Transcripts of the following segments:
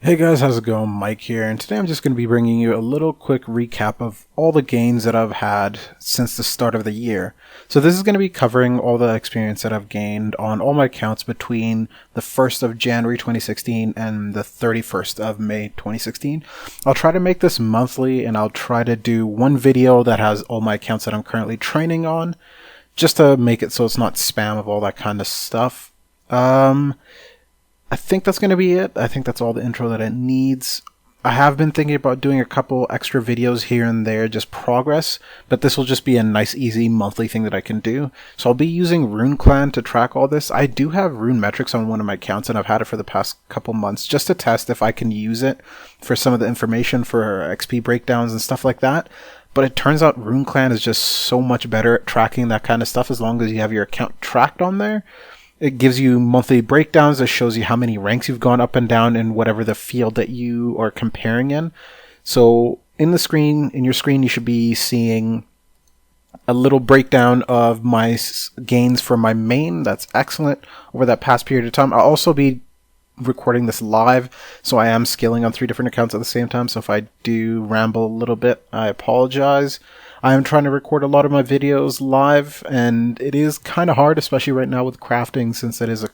Hey guys, how's it going? Mike here, and today I'm just going to be bringing you a little quick recap of all the gains that I've had since the start of the year. So this is going to be covering all the experience that I've gained on all my accounts between the 1st of January 2016 and the 31st of May 2016. I'll try to make this monthly, and I'll try to do one video that has all my accounts that I'm currently training on, just to make it so it's not spam of all that kind of stuff. I think that's going to be it. I think that's all the intro that it needs. I have been thinking about doing a couple extra videos here and there, just progress, but this will just be a nice, easy monthly thing that I can do. So I'll be using RuneClan to track all this. I do have Rune Metrics on one of my accounts, and I've had it for the past couple months just to test if I can use it for some of the information for XP breakdowns and stuff like that. But it turns out RuneClan is just so much better at tracking that kind of stuff as long as you have your account tracked on there. It gives you monthly breakdowns that shows you how many ranks you've gone up and down in whatever the field that you are comparing in. So in your screen, you should be seeing a little breakdown of my gains for my main. That's Xelent over that past period of time. I'll also be recording this live, so I am skilling on 3 different accounts at the same time. So if I do ramble a little bit, I apologize. I am trying to record a lot of my videos live, and it is kind of hard, especially right now with crafting, since it is a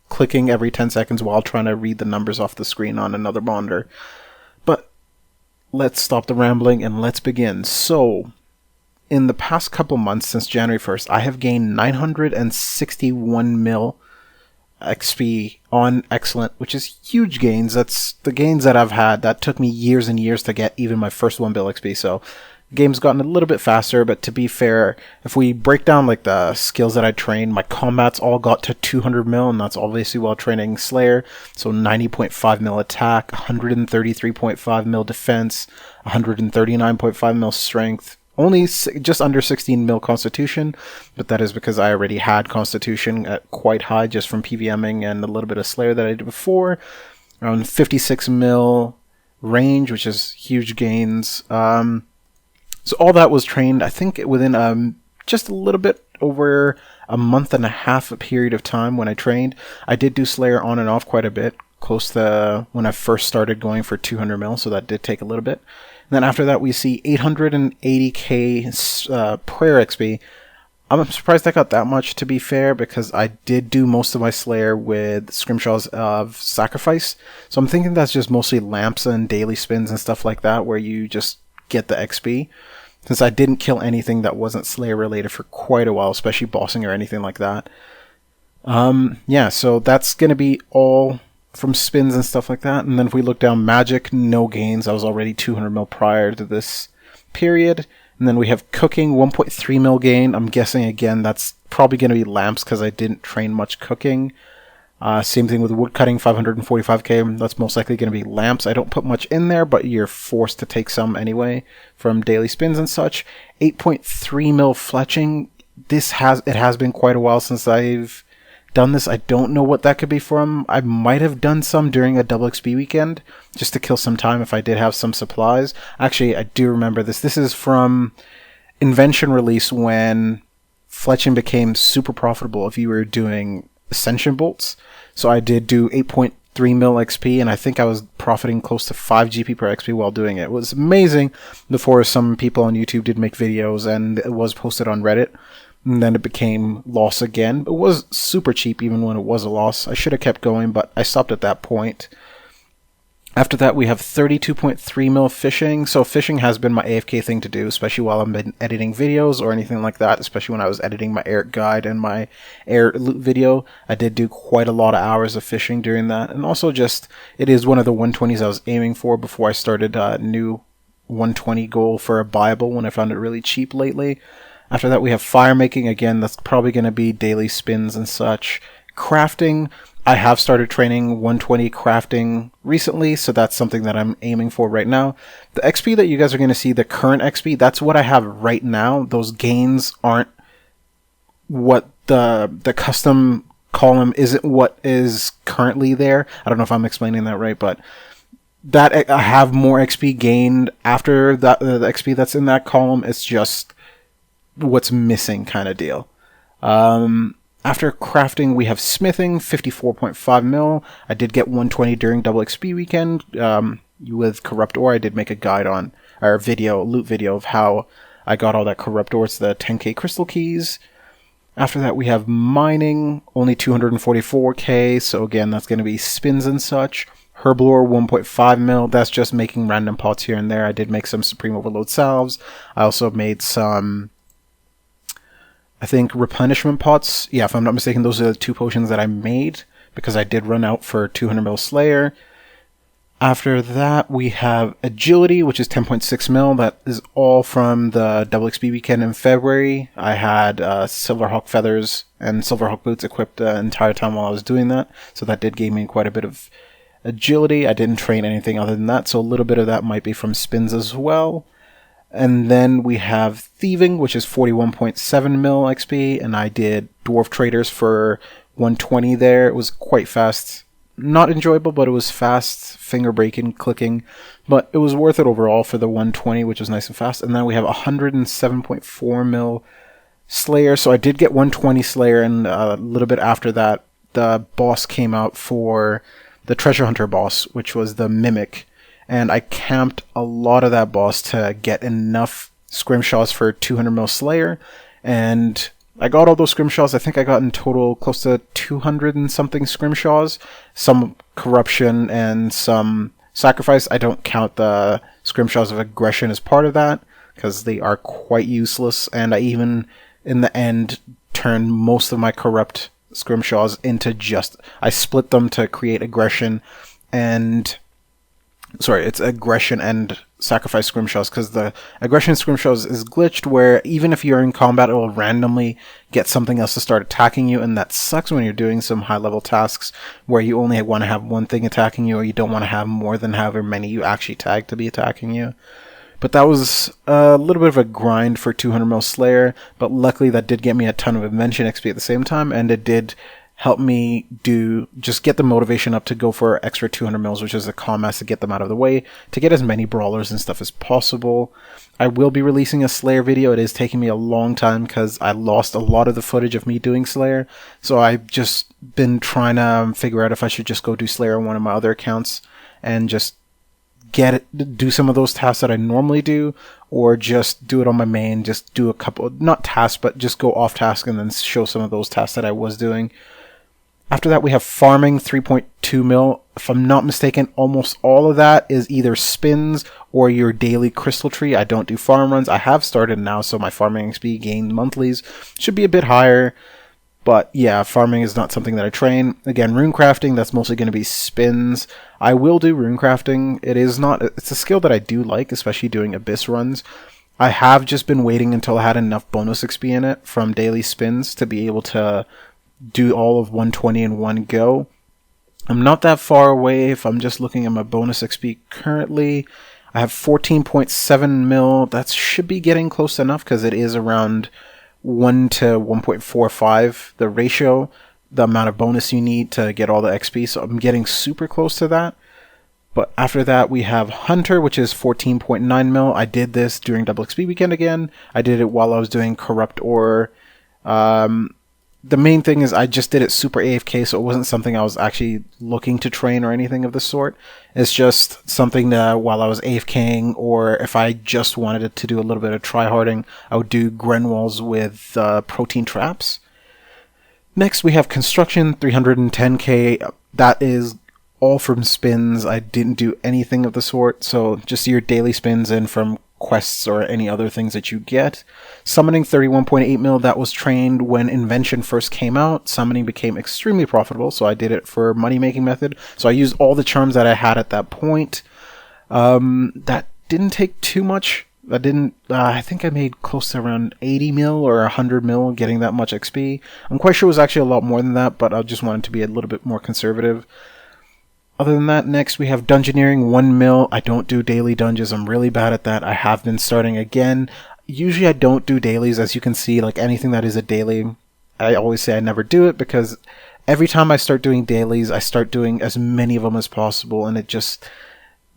clicking every 10 seconds while trying to read the numbers off the screen on another monitor. But let's stop the rambling and let's begin. So, in the past couple months since January 1st, I have gained 961 mil XP on Xelent, which is huge gains. That's the gains that I've had. That took me years and years to get even my first 1 bill XP, so the game's gotten a little bit faster. But to be fair, if we break down like the skills that I trained, my combats all got to 200 mil, and that's obviously while training Slayer. So 90.5 mil attack, 133.5 mil defense, 139.5 mil strength, only just under 16 mil constitution, but that is because I already had constitution at quite high just from PVMing and a little bit of Slayer that I did before. Around 56 mil range, which is huge gains. So all that was trained, I think, within just a little bit over a month and a half a period of time when I trained. I did do Slayer on and off quite a bit, close to when I first started going for 200 mil, so that did take a little bit. And then after that, we see 880k prayer XP. I'm surprised I got that much, to be fair, because I did do most of my Slayer with Scrimshaws of Sacrifice. So I'm thinking that's just mostly lamps and daily spins and stuff like that, where you just get the XP, since I didn't kill anything that wasn't Slayer related for quite a while, especially bossing or anything like that. Yeah, so that's going to be all from spins and stuff like that. And then if we look down magic, no gains. I was already 200 mil prior to this period. And then we have cooking, 1.3 mil gain. I'm guessing, again, that's probably going to be lamps because I didn't train much cooking. Same thing with woodcutting, 545k. That's most likely going to be lamps. I don't put much in there, but you're forced to take some anyway from daily spins and such. 8.3 mil fletching. It has been quite a while since I've done this. I don't know what that could be from. I might have done some during a double XP weekend just to kill some time if I did have some supplies. Actually, I do remember this. This is from Invention release when fletching became super profitable if you were doing Ascension bolts. So I did do 8.3 mil XP, and I think I was profiting close to 5 GP per XP while doing it. It was amazing before some people on YouTube did make videos, and it was posted on Reddit. And then it became loss again. It was super cheap even when it was a loss. I should have kept going, but I stopped at that point. After that, we have 32.3 mil fishing. So fishing has been my AFK thing to do, especially while I've been editing videos or anything like that, especially when I was editing my Eric guide and my air loot video. I did do quite a lot of hours of fishing during that. And also just, it is one of the 120s I was aiming for before I started a new 120 goal for a Bible when I found it really cheap lately. After that, we have fire making. Again, that's probably going to be daily spins and such. Crafting, I have started training 120 crafting recently, so that's something that I'm aiming for right now. The XP that you guys are going to see, the current XP, that's what I have right now. Those gains aren't what the custom column isn't what is currently there. I don't know if I'm explaining that right, but that I have more XP gained after that. The XP that's in that column, it's just what's missing kind of deal. After crafting, we have smithing, 54.5 mil. I did get 120 during double XP weekend. With corrupt ore, I did make a guide on our loot video of how I got all that corrupt ore. It's the 10k crystal keys. After that, we have mining, only 244k. So again, that's going to be spins and such. Herblore 1.5 mil. That's just making random pots here and there. I did make some Supreme Overload salves. I also made some, I think, replenishment pots. Yeah, if I'm not mistaken, those are the 2 potions that I made because I did run out for 200 mil Slayer. After that, we have agility, which is 10.6 mil. That is all from the double XP weekend in February. I had Silverhawk feathers and Silverhawk boots equipped the entire time while I was doing that. So that did give me quite a bit of agility. I didn't train anything other than that. So a little bit of that might be from spins as well. And then we have thieving, which is 41.7 mil XP. And I did dwarf traders for 120 there. It was quite fast. Not enjoyable, but it was fast, finger breaking, clicking, but it was worth it overall for the 120, which was nice and fast. And then we have 107.4 mil Slayer. So I did get 120 Slayer, and a little bit after that, the boss came out for the Treasure Hunter boss, which was the Mimic. And I camped a lot of that boss to get enough scrimshaws for 200 mil Slayer, and I got all those scrimshaws. I think I got in total close to 200 and something scrimshaws. Some corruption and some sacrifice. I don't count the scrimshaws of aggression as part of that because they are quite useless. And I even, in the end, turned most of my corrupt scrimshaws into I split them to create aggression and... Sorry, it's aggression and sacrifice scrimshaws, because the aggression scrimshaws is glitched where even if you're in combat, it will randomly get something else to start attacking you, and that sucks when you're doing some high-level tasks where you only want to have one thing attacking you, or you don't want to have more than however many you actually tag to be attacking you. But that was a little bit of a grind for 200 mil Slayer, but luckily that did get me a ton of Invention XP at the same time, and it did help me just get the motivation up to go for extra 200 mils, which is a commas to get them out of the way, to get as many brawlers and stuff as possible. I will be releasing a Slayer video. It is taking me a long time because I lost a lot of the footage of me doing Slayer, so I've just been trying to figure out if I should just go do Slayer on one of my other accounts and just do some of those tasks that I normally do, or just do it on my main, just do a couple, not tasks, but just go off task and then show some of those tasks that I was doing. After that, we have farming, 3.2 mil. If I'm not mistaken, almost all of that is either spins or your daily crystal tree. I don't do farm runs. I have started now, so my farming XP gain monthlies should be a bit higher. But yeah, farming is not something that I train. Again, rune crafting, that's mostly going to be spins. I will do rune crafting. It's a skill that I do like, especially doing abyss runs. I have just been waiting until I had enough bonus XP in it from daily spins to be able to do all of 120 in one go. I'm not that far away. If I'm just looking at my bonus XP currently, I have 14.7 mil. That should be getting close enough because it is around 1 to 1.45, the ratio, the amount of bonus you need to get all the XP. So I'm getting super close to that. But after that, we have Hunter, which is 14.9 mil. I did this during double XP weekend again. I did it while I was doing corrupt ore. The main thing is I just did it super AFK, so it wasn't something I was actually looking to train or anything of the sort. It's just something that while I was AFKing, or if I just wanted to do a little bit of tryharding, I would do Grenwalls with protein traps. Next, we have construction, 310k. That is all from spins. I didn't do anything of the sort, so just your daily spins in from quests or any other things that you get. Summoning, 31.8 mil. That was trained when Invention first came out. Summoning became extremely profitable, so I did it for money-making method. So I used all the charms that I had at that point. That didn't take too much. I think I made close to around 80 mil or 100 mil getting that much XP. I'm quite sure it was actually a lot more than that, but I just wanted to be a little bit more conservative. Other than that, next we have Dungeoneering, 1 mil. I don't do daily dungeons. I'm really bad at that. I have been starting again. Usually I don't do dailies, as you can see, like anything that is a daily, I always say I never do it, because every time I start doing dailies, I start doing as many of them as possible, and it just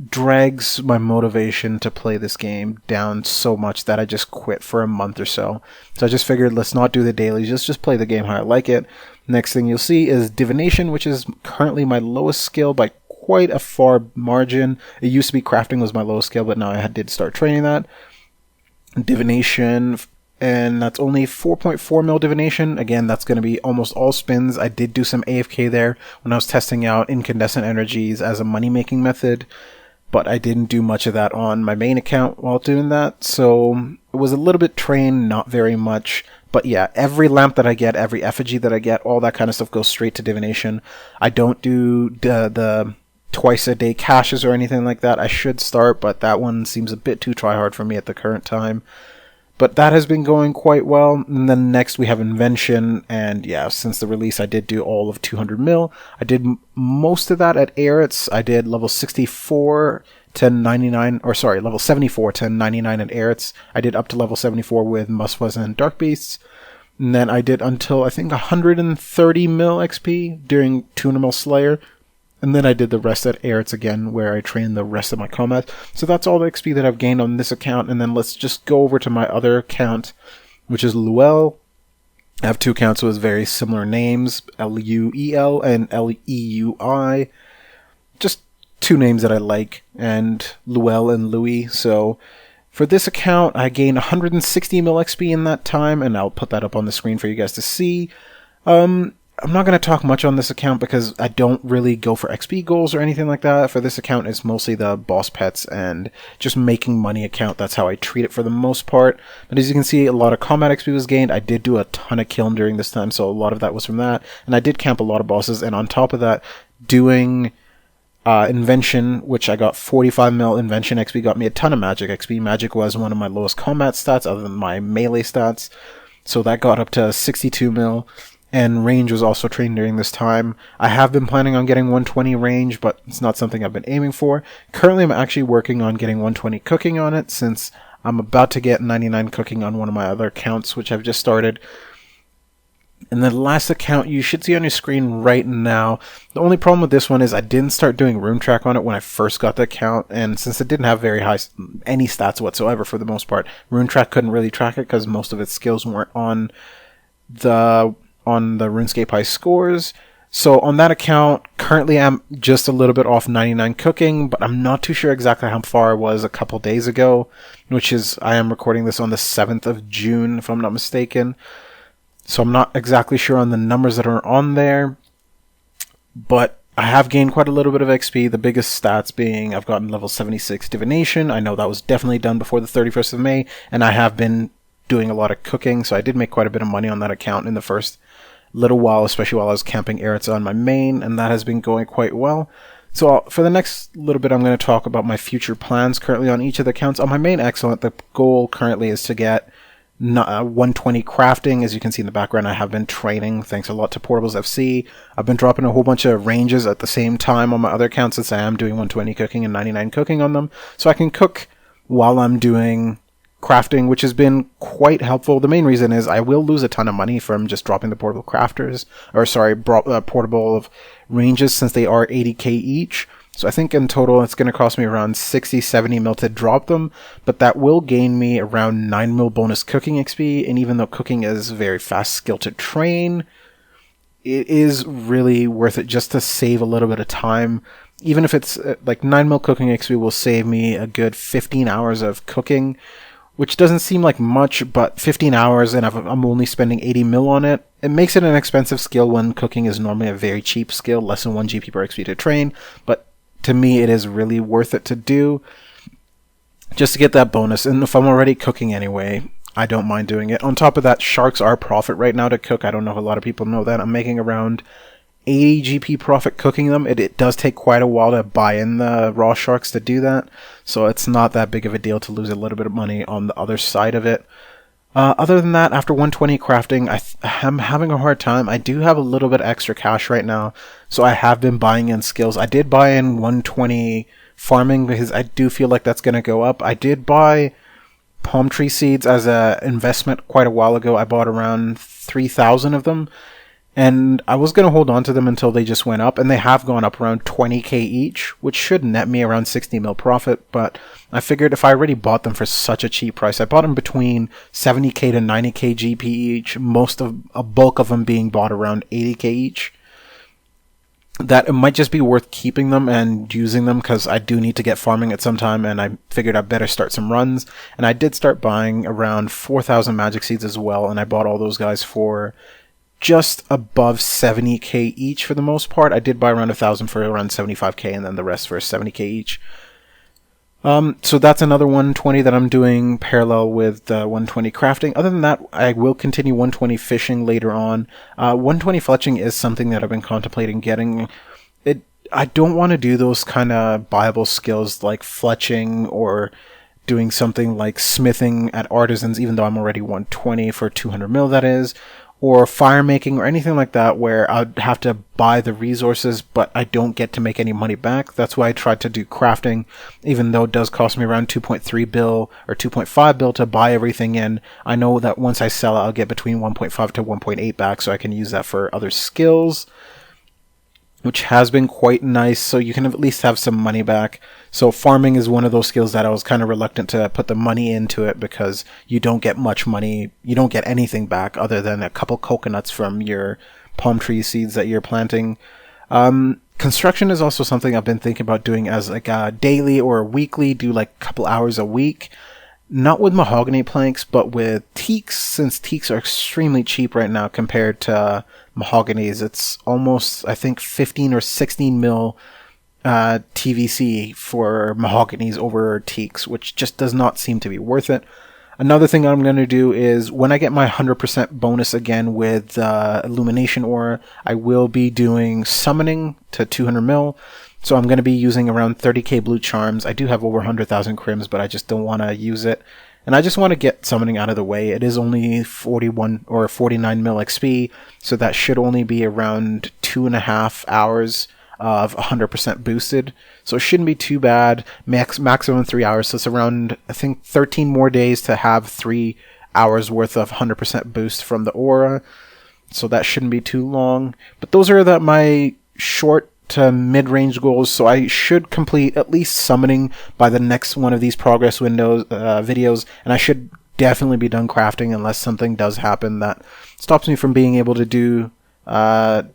drags my motivation to play this game down so much that I just quit for a month or so. So I just figured, let's not do the dailies, just play the game how I like it. Next thing you'll see is Divination, which is currently my lowest skill by quite a far margin. It used to be Crafting was my lowest skill, but now I did start training that. Divination, and that's only 4.4 mil Divination. Again, that's going to be almost all spins. I did do some AFK there when I was testing out incandescent energies as a money-making method, but I didn't do much of that on my main account while doing that, so it was a little bit trained, not very much. But yeah, every lamp that I get, every effigy that I get, all that kind of stuff goes straight to Divination. I don't do the twice a day caches or anything like that. I should start, but that one seems a bit too tryhard for me at the current time. But that has been going quite well. And then next we have Invention, and yeah, since the release I did do all of 200 mil. I did most of that at Eretz. I did level 64 to 99, or sorry, level 74 to 99 at Eretz. I did up to level 74 with Muswas and Dark Beasts. And then I did until I think 130 mil XP during 200 mil Slayer. And then I did the rest at Eretz again, where I trained the rest of my combat. So that's all the XP that I've gained on this account. And then let's just go over to my other account, which is Luel. I have two accounts with very similar names, Luel and Leui. Just two names that I like, and Luel and Louis. So for this account, I gained 160 mil XP in that time, and I'll put that up on the screen for you guys to see. I'm not going to talk much on this account because I don't really go for XP goals or anything like that. For this account, it's mostly the boss pets and just making money account. That's how I treat it for the most part. But as you can see, a lot of combat XP was gained. I did do a ton of killing during this time, so a lot of that was from that. And I did camp a lot of bosses, and on top of that, doing Invention, which I got 45 mil Invention XP, got me a ton of Magic XP. Magic was one of my lowest combat stats other than my melee stats, so that got up to 62 mil. And range was also trained during this time. I have been planning on getting 120 range, but it's not something I've been aiming for. Currently, I'm actually working on getting 120 cooking on it, since I'm about to get 99 cooking on one of my other accounts, which I've just started. And the last account you should see on your screen right now. The only problem with this one is I didn't start doing rune track on it when I first got the account, and since it didn't have very high any stats whatsoever for the most part, rune track couldn't really track it because most of its skills weren't on the RuneScape high scores. So on that account, currently I'm just a little bit off 99 cooking, but I'm not too sure exactly how far I was a couple days ago, which is, I am recording this on the 7th of June, if I'm not mistaken. So I'm not exactly sure on the numbers that are on there, but I have gained quite a little bit of XP, the biggest stats being I've gotten level 76 Divination. I know that was definitely done before the 31st of May, and I have been doing a lot of cooking, so I did make quite a bit of money on that account in the first little while, especially while I was camping Eretz on my main, and that has been going quite well. So for the next little bit, I'm going to talk about my future plans currently on each of the accounts. On my main Xelent, the goal currently is to get 120 crafting. As you can see in the background, I have been training, thanks a lot to Portables FC. I've been dropping a whole bunch of ranges at the same time on my other accounts, since I am doing 120 cooking and 99 cooking on them, so I can cook while I'm doing crafting, which has been quite helpful. The main reason is I will lose a ton of money from just dropping the portable crafters, or sorry, portable of ranges, since they are 80k each. So I think in total it's going to cost me around 60-70 mil to drop them, but that will gain me around 9 mil bonus cooking XP, and even though cooking is a very fast skill to train, it is really worth it just to save a little bit of time. Even if it's like 9 mil cooking XP will save me a good 15 hours of cooking, which doesn't seem like much, but 15 hours and I'm only spending 80 mil on it. It makes it an expensive skill when cooking is normally a very cheap skill, less than 1 GP per XP to train, but to me it is really worth it to do, just to get that bonus. And if I'm already cooking anyway, I don't mind doing it. On top of that, sharks are profit right now to cook. I don't know if a lot of people know that. I'm making around 80 GP profit cooking them. It does take quite a while to buy in the raw sharks to do that, so it's not that big of a deal to lose a little bit of money on the other side of it. Other than that, after 120 crafting, I'm having a hard time. I do have a little bit extra cash right now, so I have been buying in skills. I did buy in 120 farming because I do feel like that's going to go up. I did buy palm tree seeds as an investment quite a while ago. I bought around 3,000 of them. And I was going to hold on to them until they just went up, and they have gone up around 20k each, which should net me around 60 mil profit. But I figured if I already bought them for such a cheap price, I bought them between 70k to 90k GP each, a bulk of them being bought around 80k each, that it might just be worth keeping them and using them, because I do need to get farming at some time, and I figured I'd better start some runs. And I did start buying around 4,000 magic seeds as well, and I bought all those guys for just above 70k each for the most part. I did buy around 1,000 for around 75k, and then the rest for 70k each. So that's another 120 that I'm doing parallel with 120 crafting. Other than that, I will continue 120 fishing later on. 120 fletching is something that I've been contemplating getting. I don't want to do those kind of buyable skills like fletching or doing something like smithing at artisans, even though I'm already 120 for 200 mil, that is, or fire making or anything like that where I'd have to buy the resources but I don't get to make any money back. That's why I tried to do crafting, even though it does cost me around 2.3 bill or 2.5 bill to buy everything in. I know that once I sell it, I'll get between 1.5 to 1.8 back, so I can use that for other skills, which has been quite nice, so you can at least have some money back. So farming is one of those skills that I was kind of reluctant to put the money into it, because you don't get much money, you don't get anything back other than a couple coconuts from your palm tree seeds that you're planting. Construction is also something I've been thinking about doing as like a daily or a weekly, do like a couple hours a week. Not with mahogany planks, but with teaks, since teaks are extremely cheap right now compared to mahoganies. It's almost, I think, 15 or 16 mil TVC for mahoganies over teaks, which just does not seem to be worth it. Another thing I'm going to do is when I get my 100% bonus again with illumination aura, I will be doing summoning to 200 mil. So I'm going to be using around 30k blue charms. I do have over 100,000 crims, but I just don't want to use it. And I just want to get summoning out of the way. It is only 41 or 49 mil XP, so that should only be around 2.5 hours of 100% boosted. So it shouldn't be too bad. Maximum 3 hours, so it's around, I think, 13 more days to have 3 hours worth of 100% boost from the aura. So that shouldn't be too long. But those are my short to mid-range goals, so I should complete at least summoning by the next one of these progress windows videos, and I should definitely be done crafting unless something does happen that stops me from being able to do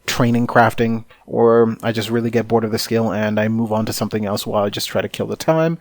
training crafting, or I just really get bored of the skill and I move on to something else while I just try to kill the time.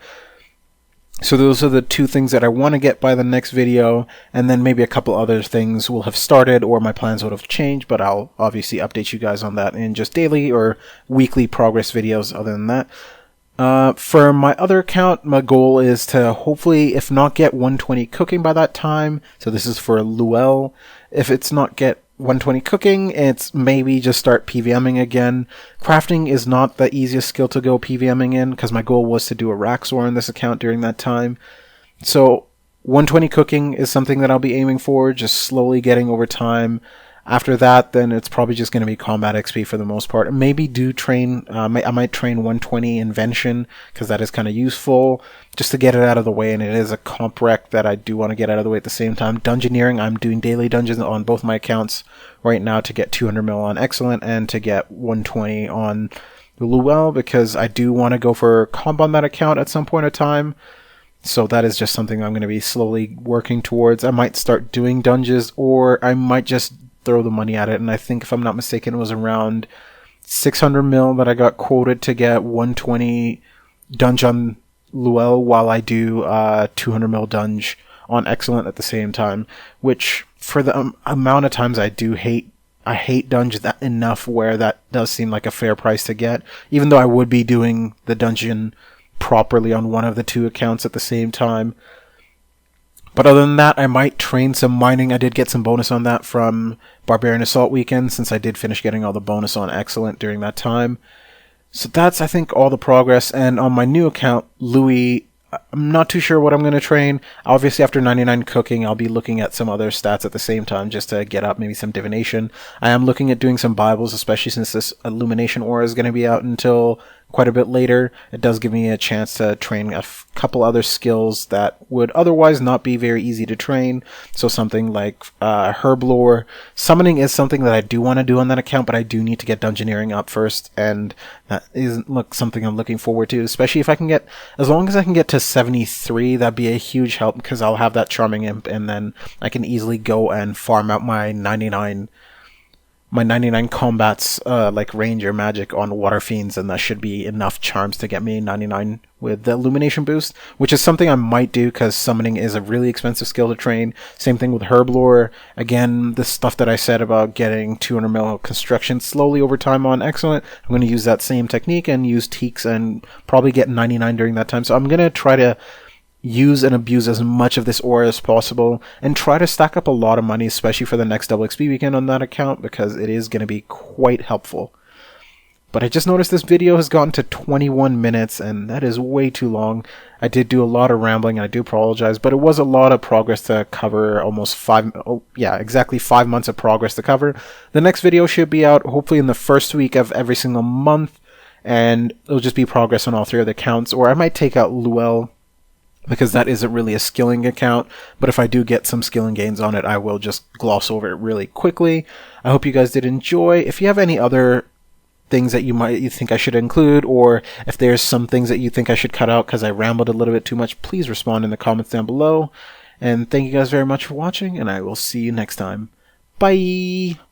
So those are the two things that I want to get by the next video, and then maybe a couple other things will have started or my plans would have changed, but I'll obviously update you guys on that in just daily or weekly progress videos other than that. For my other account, my goal is to hopefully, if not get 120 cooking by that time, so this is for Luel, if it's not get 120 cooking, it's maybe just start PVMing again. Crafting is not the easiest skill to go PVMing in, because my goal was to do a Raxor in this account during that time. So 120 cooking is something that I'll be aiming for, just slowly getting over time. After that, then it's probably just going to be combat XP for the most part. Maybe do train, I might train 120 invention, because that is kind of useful, just to get it out of the way, and it is a comp rec that I do want to get out of the way at the same time. Dungeoneering, I'm doing daily dungeons on both my accounts right now to get 200 mil on Xelent and to get 120 on Luel, because I do want to go for comp on that account at some point in time. So that is just something I'm going to be slowly working towards. I might start doing dungeons, or I might just throw the money at it, and I think, if I'm not mistaken, it was around 600 mil that I got quoted to get 120 dungeon Luel while I do 200 mil dunge on Xelent at the same time, which for the amount of times I hate dunge that enough where that does seem like a fair price to get, even though I would be doing the dungeon properly on one of the two accounts at the same time. But other than that, I might train some mining. I did get some bonus on that from Barbarian Assault Weekend, since I did finish getting all the bonus on Xelent during that time. So that's, I think, all the progress. And on my new account, Louis, I'm not too sure what I'm going to train. Obviously, after 99 cooking, I'll be looking at some other stats at the same time just to get up maybe some divination. I am looking at doing some Bibles, especially since this illumination aura is going to be out until quite a bit later. It does give me a chance to train a couple other skills that would otherwise not be very easy to train. So something like herb lore. Summoning is something that I do want to do on that account, but I do need to get dungeoneering up first, and that is something I'm looking forward to, especially if I can get, as long as I can get to 73, that'd be a huge help, because I'll have that Charming Imp, and then I can easily go and farm out my 99 combats, like ranger magic on water fiends, and that should be enough charms to get me 99 with the illumination boost, which is something I might do because summoning is a really expensive skill to train. Same thing with herb lore. Again, the stuff that I said about getting 200 mil construction slowly over time on Xelent, I'm going to use that same technique and use Teaks and probably get 99 during that time. So I'm going to try to use and abuse as much of this ore as possible and try to stack up a lot of money, especially for the next double XP weekend on that account, because it is going to be quite helpful. But I just noticed this video has gotten to 21 minutes, and that is way too long. I did do a lot of rambling, and I do apologize, but it was a lot of progress to cover, exactly 5 months of progress to cover. The next video should be out hopefully in the first week of every single month, and it'll just be progress on all 3 of the accounts, or I might take out Luel, because that isn't really a skilling account, but if I do get some skilling gains on it, I will just gloss over it really quickly. I hope you guys did enjoy. If you have any other things that you think I should include, or if there's some things that you think I should cut out because I rambled a little bit too much, please respond in the comments down below. And thank you guys very much for watching, and I will see you next time. Bye!